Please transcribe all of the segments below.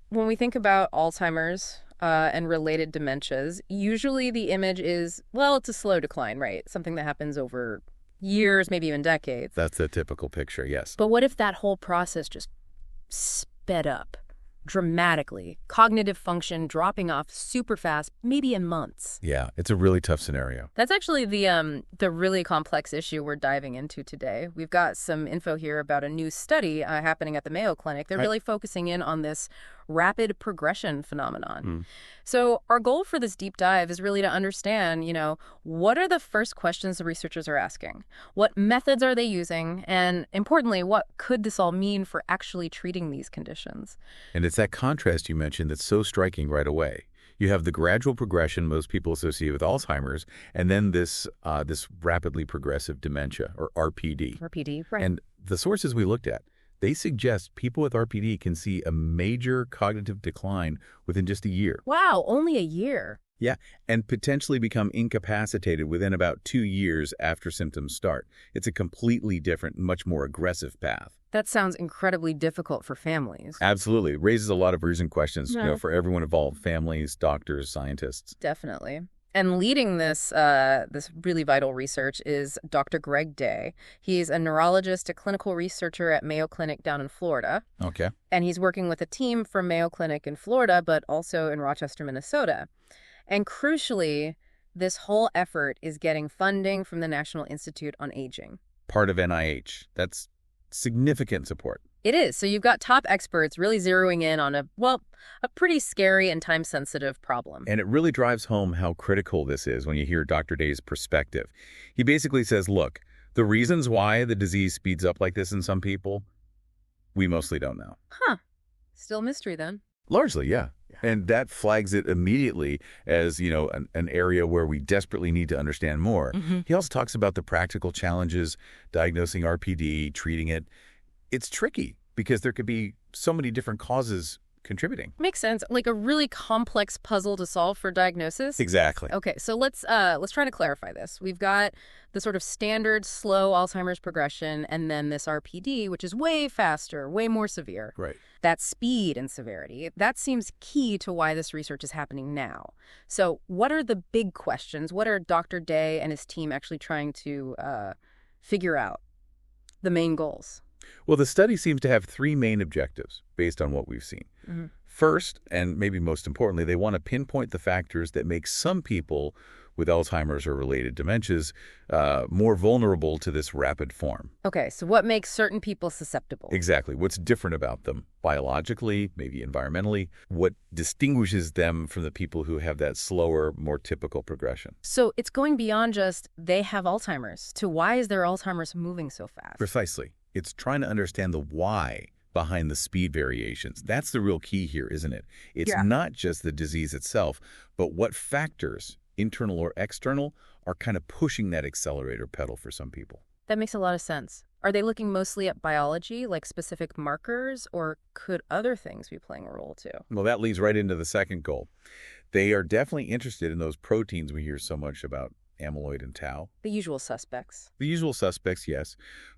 When we think about Alzheimer's and related dementias, usually the image is, well, it's a slow decline, right? Something that happens over years, maybe even decades. That's the typical picture, yes. But what if that whole process just sped up dramatically? Cognitive function dropping off super fast, maybe in months. Yeah, it's a really tough scenario. That's actually the really complex issue we're diving into today. We've got some info here about a new study happening at the Mayo Clinic. They're really focusing in on this rapid progression phenomenon. So our goal for this deep dive is really to understand, what are the first questions the researchers are asking? What methods are they using? And importantly, what could this all mean for actually treating these conditions? And it's that contrast you mentioned that's so striking right away. You have the gradual progression most people associate with Alzheimer's, and then this rapidly progressive dementia, or RPD. RPD, right. And the sources we looked at, they suggest people with RPD can see a major cognitive decline within just a year. Wow, only a year. Yeah, and potentially become incapacitated within about 2 years after symptoms start. It's a completely different, much more aggressive path. That sounds incredibly difficult for families. Absolutely. It raises a lot of reason questions for everyone involved, families, doctors, scientists. Definitely. And leading this really vital research is Dr. Greg Day. He's a neurologist, a clinical researcher at Mayo Clinic down in Florida. Okay. And he's working with a team from Mayo Clinic in Florida, but also in Rochester, Minnesota. And crucially, this whole effort is getting funding from the National Institute on Aging. Part of NIH. That's significant support. It is. So you've got top experts really zeroing in on a pretty scary and time-sensitive problem. And it really drives home how critical this is when you hear Dr. Day's perspective. He basically says, look, the reasons why the disease speeds up like this in some people, we mostly don't know. Huh. Still mystery then. Largely, yeah. And that flags it immediately as, an area where we desperately need to understand more. He also talks about the practical challenges, diagnosing RPD, treating it. It's tricky because there could be so many different causes contributing. Makes sense. Like a really complex puzzle to solve for diagnosis. Exactly. Okay, so let's try to clarify this. We've got the sort of standard slow Alzheimer's progression and then this RPD, which is way faster, way more severe. Right. That speed and severity, that seems key to why this research is happening now. So what are the big questions? What are Dr. Day and his team actually trying to figure out? The main goals? Well, the study seems to have 3 main objectives based on what we've seen. First, and maybe most importantly, they want to pinpoint the factors that make some people with Alzheimer's or related dementias more vulnerable to this rapid form. Okay, so what makes certain people susceptible? Exactly. What's different about them biologically, maybe environmentally? What distinguishes them from the people who have that slower, more typical progression? So it's going beyond just they have Alzheimer's to why is their Alzheimer's moving so fast? Precisely. It's trying to understand the why behind the speed variations. That's the real key here, isn't it? It's not just the disease itself, but what factors, internal or external, are kind of pushing that accelerator pedal for some people. That makes a lot of sense. Are they looking mostly at biology, like specific markers, or could other things be playing a role too? Well, that leads right into the second goal. They are definitely interested in those proteins we hear so much about, amyloid and tau. The usual suspects. The usual suspects, yes,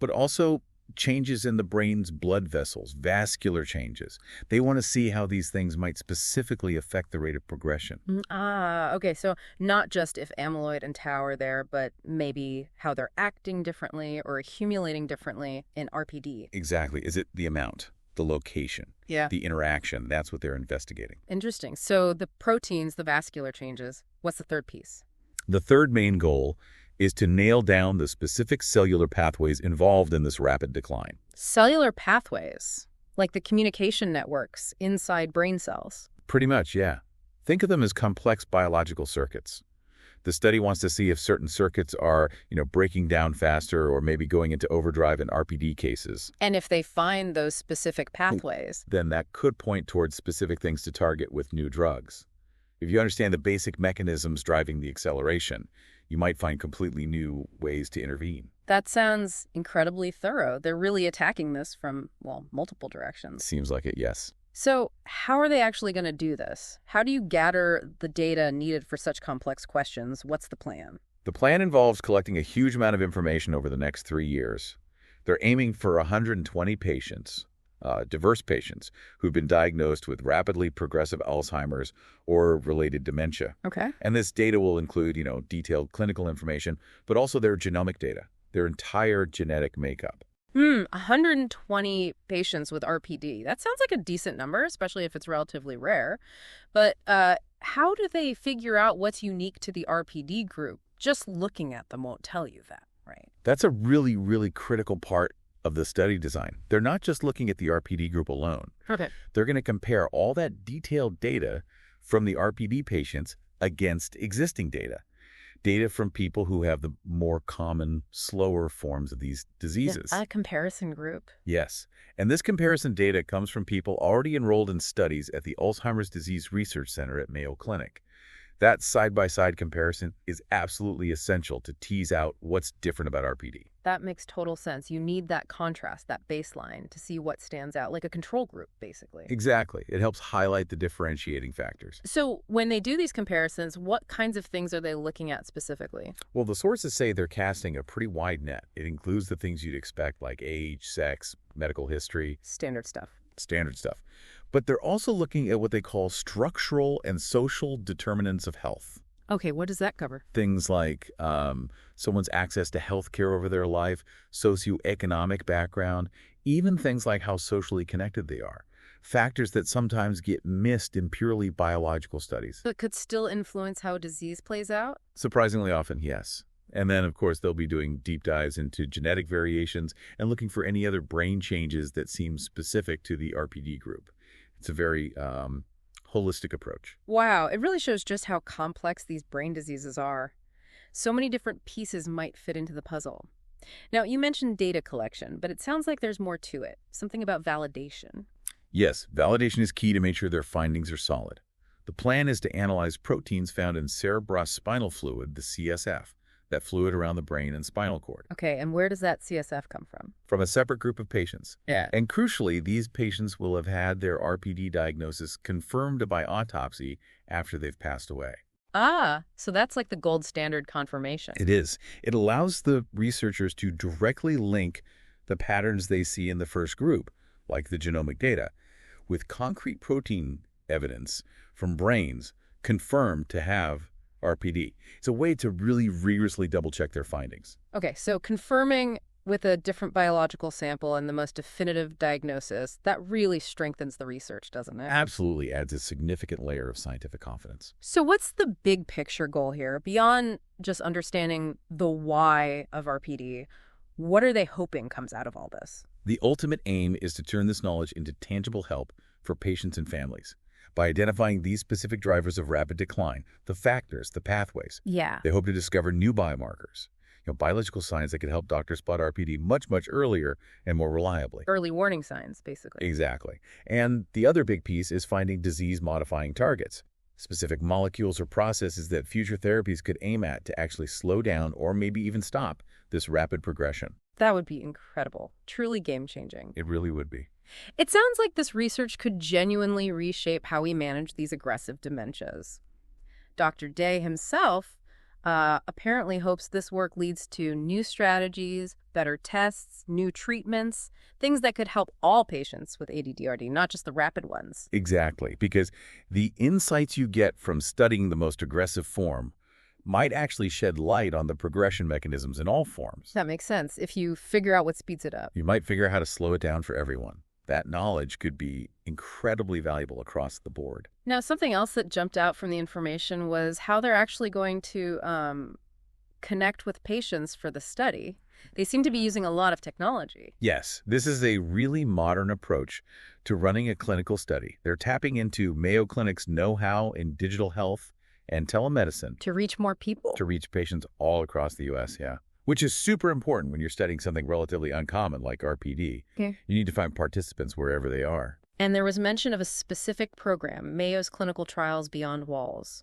but also changes in the brain's blood vessels, vascular changes. They want to see how these things might specifically affect the rate of progression. Okay, so not just if amyloid and tau are there, but maybe how they're acting differently or accumulating differently in RPD. Exactly. Is it the amount, the location, the interaction? That's what they're investigating. Interesting. So the proteins, the vascular changes, what's the third piece? The third main goal is to nail down the specific cellular pathways involved in this rapid decline. Cellular pathways, like the communication networks inside brain cells. Pretty much, yeah. Think of them as complex biological circuits. The study wants to see if certain circuits are, breaking down faster or maybe going into overdrive in RPD cases. And if they find those specific pathways, then that could point towards specific things to target with new drugs. If you understand the basic mechanisms driving the acceleration, you might find completely new ways to intervene. That sounds incredibly thorough. They're really attacking this from, multiple directions. Seems like it, yes. So how are they actually going to do this? How do you gather the data needed for such complex questions? What's the plan? The plan involves collecting a huge amount of information over the next 3 years. They're aiming for 120 patients, diverse patients who've been diagnosed with rapidly progressive Alzheimer's or related dementia. Okay. And this data will include, detailed clinical information, but also their genomic data, their entire genetic makeup. 120 patients with RPD. That sounds like a decent number, especially if it's relatively rare. But how do they figure out what's unique to the RPD group? Just looking at them won't tell you that, right? That's a really, really critical part of the study design. They're not just looking at the RPD group alone. Okay. They're going to compare all that detailed data from the RPD patients against existing data. Data from people who have the more common, slower forms of these diseases. A comparison group. Yes. And this comparison data comes from people already enrolled in studies at the Alzheimer's Disease Research Center at Mayo Clinic. That side-by-side comparison is absolutely essential to tease out what's different about RPD. That makes total sense. You need that contrast, that baseline, to see what stands out, like a control group, basically. Exactly. It helps highlight the differentiating factors. So when they do these comparisons, what kinds of things are they looking at specifically? Well, the sources say they're casting a pretty wide net. It includes the things you'd expect, like age, sex, medical history. Standard stuff. But they're also looking at what they call structural and social determinants of health. Okay, what does that cover? Things like someone's access to health care over their life, socioeconomic background, even things like how socially connected they are. Factors that sometimes get missed in purely biological studies. But could still influence how disease plays out? Surprisingly often, yes. And then, of course, they'll be doing deep dives into genetic variations and looking for any other brain changes that seem specific to the RPD group. It's a very holistic approach. Wow, it really shows just how complex these brain diseases are. So many different pieces might fit into the puzzle. Now, you mentioned data collection, but it sounds like there's more to it. Something about validation. Yes, validation is key to make sure their findings are solid. The plan is to analyze proteins found in cerebrospinal fluid, the CSF, that fluid around the brain and spinal cord. Okay, and where does that CSF come from? From a separate group of patients. Yeah. And crucially, these patients will have had their RPD diagnosis confirmed by autopsy after they've passed away. Ah, so that's like the gold standard confirmation. It is. It allows the researchers to directly link the patterns they see in the first group, like the genomic data, with concrete protein evidence from brains confirmed to have RPD. It's a way to really rigorously double-check their findings. Okay, so confirming with a different biological sample and the most definitive diagnosis, that really strengthens the research, doesn't it? Absolutely adds a significant layer of scientific confidence. So what's the big picture goal here? Beyond just understanding the why of RPD, what are they hoping comes out of all this? The ultimate aim is to turn this knowledge into tangible help for patients and families. By identifying these specific drivers of rapid decline, the factors, the pathways, they hope to discover new biomarkers, biological signs that could help doctors spot RPD much, much earlier and more reliably. Early warning signs, basically. Exactly. And the other big piece is finding disease-modifying targets, specific molecules or processes that future therapies could aim at to actually slow down or maybe even stop this rapid progression. That would be incredible. Truly game-changing. It really would be. It sounds like this research could genuinely reshape how we manage these aggressive dementias. Dr. Day himself apparently hopes this work leads to new strategies, better tests, new treatments, things that could help all patients with ADDRD, not just the rapid ones. Exactly, because the insights you get from studying the most aggressive form might actually shed light on the progression mechanisms in all forms. That makes sense. If you figure out what speeds it up. You might figure out how to slow it down for everyone. That knowledge could be incredibly valuable across the board. Now, something else that jumped out from the information was how they're actually going to connect with patients for the study. They seem to be using a lot of technology. Yes, this is a really modern approach to running a clinical study. They're tapping into Mayo Clinic's know-how in digital health and telemedicine. To reach more people? To reach patients all across the U.S., yeah. Which is super important when you're studying something relatively uncommon like RPD. Okay. You need to find participants wherever they are. And there was mention of a specific program, Mayo's Clinical Trials Beyond Walls.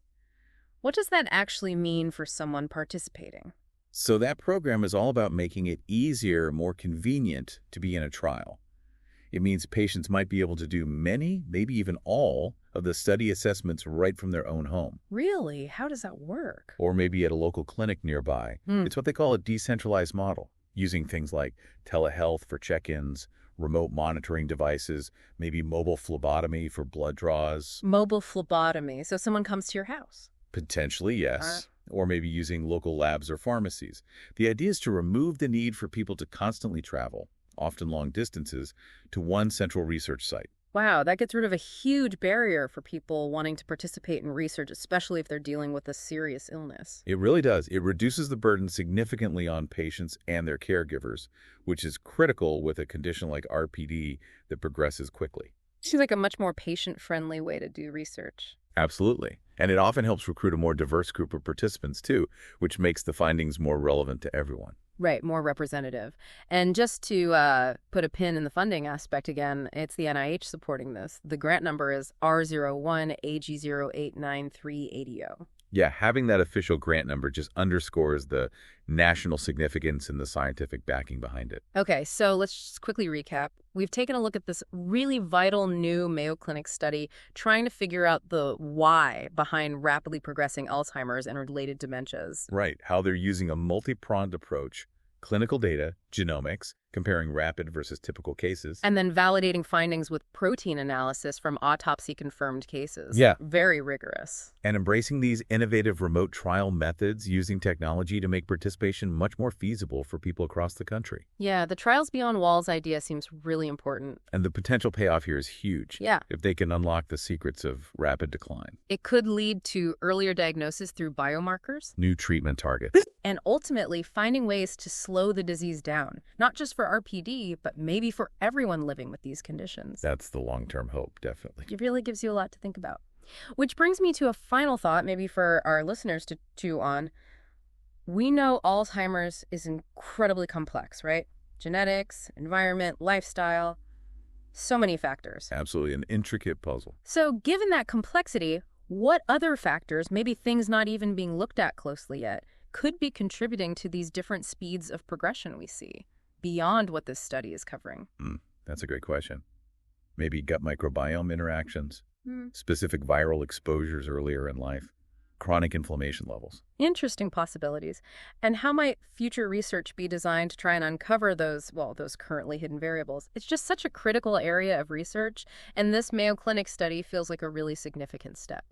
What does that actually mean for someone participating? So that program is all about making it easier, more convenient to be in a trial. It means patients might be able to do many, maybe even all, of the study assessments right from their own home. Really? How does that work? Or maybe at a local clinic nearby. It's what they call a decentralized model, using things like telehealth for check-ins, remote monitoring devices, maybe mobile phlebotomy for blood draws. Mobile phlebotomy. So someone comes to your house. Potentially, yes. Or maybe using local labs or pharmacies. The idea is to remove the need for people to constantly travel, often long distances, to one central research site. Wow, that gets rid of a huge barrier for people wanting to participate in research, especially if they're dealing with a serious illness. It really does. It reduces the burden significantly on patients and their caregivers, which is critical with a condition like RPD that progresses quickly. Seems like a much more patient-friendly way to do research. Absolutely. And it often helps recruit a more diverse group of participants, too, which makes the findings more relevant to everyone. Right, more representative. And just to put a pin in the funding aspect again, it's the NIH supporting this. The grant number is R01AG0893880. Yeah, having that official grant number just underscores the national significance and the scientific backing behind it. Okay, so let's just quickly recap. We've taken a look at this really vital new Mayo Clinic study trying to figure out the why behind rapidly progressing Alzheimer's and related dementias. Right, how they're using a multi-pronged approach, clinical data, genomics, comparing rapid versus typical cases. And then validating findings with protein analysis from autopsy-confirmed cases. Yeah. Very rigorous. And embracing these innovative remote trial methods using technology to make participation much more feasible for people across the country. Yeah, the Trials Beyond Walls idea seems really important. And the potential payoff here is huge. Yeah. If they can unlock the secrets of rapid decline. It could lead to earlier diagnosis through biomarkers. New treatment targets. And ultimately finding ways to slow the disease down, not just for RPD, but maybe for everyone living with these conditions. That's the long-term hope, definitely. It really gives you a lot to think about. Which brings me to a final thought, maybe for our listeners to chew on. We know Alzheimer's is incredibly complex, right? Genetics, environment, lifestyle, so many factors. Absolutely, an intricate puzzle. So given that complexity, what other factors, maybe things not even being looked at closely yet, could be contributing to these different speeds of progression we see, beyond what this study is covering? That's a great question. Maybe gut microbiome interactions, specific viral exposures earlier in life, chronic inflammation levels. Interesting possibilities. And how might future research be designed to try and uncover those currently hidden variables? It's just such a critical area of research, and this Mayo Clinic study feels like a really significant step.